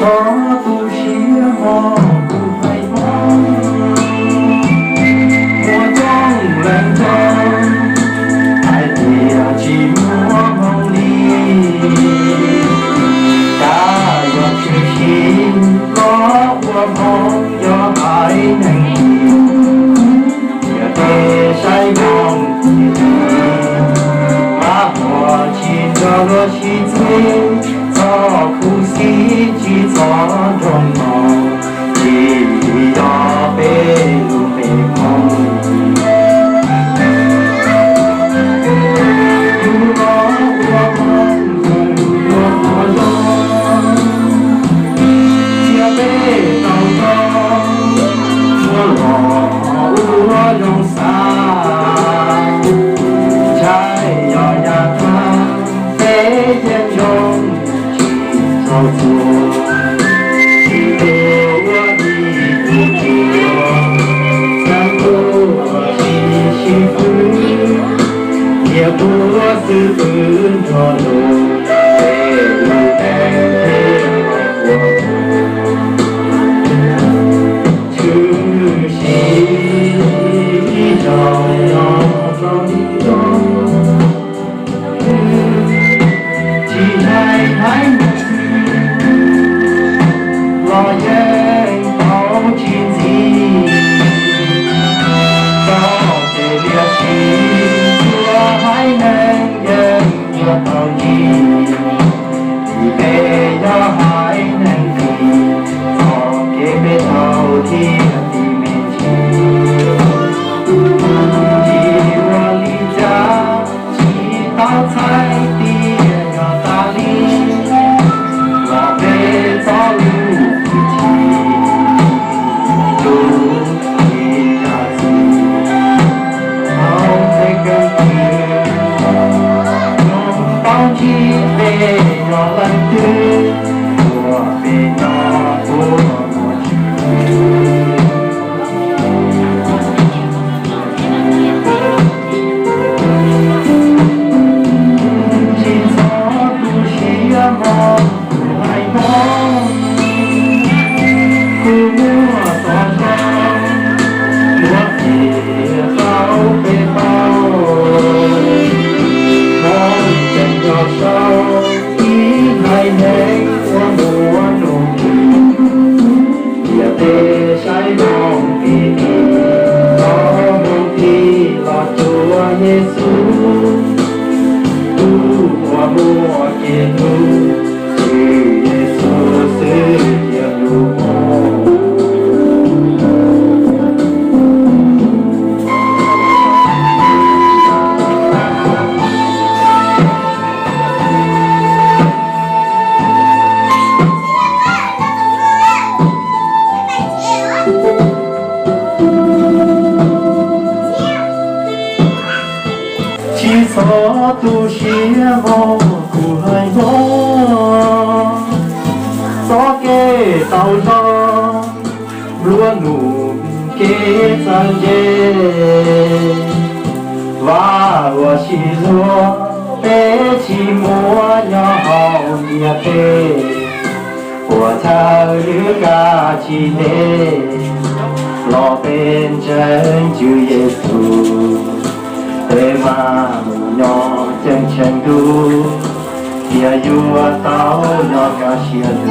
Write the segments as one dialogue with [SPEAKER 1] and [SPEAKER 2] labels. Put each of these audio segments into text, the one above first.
[SPEAKER 1] 都是我不害怕，我总认真，爱的寂寞梦里，假若去心，我朋友还能听，也得晒光天地，把我亲着我心嘴。苦心去做容貌，只要被路被梦。如果我们我容，也被刀锋，我容啥？才要让它被眼中。操作，记得我的不过，让我幸福，也不是分着路，被路带我，出息照耀期待太难。我愿抱紧你，到这了心，我还能拥抱你，你背要还能听，我给背头天的面前，记我离家几道菜的要打理，我背走路。耶稣，我莫给路，去耶稣是天路。其错都是我不爱我，早给到了，若努给咱也，我是若被寂寞要好也得，我才有个纪念，老变真就耶稣。对嘛，要真程度，也有我到要感谢路。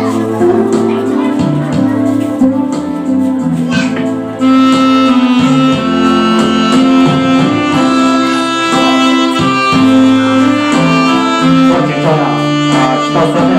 [SPEAKER 1] 我接受了，到时候。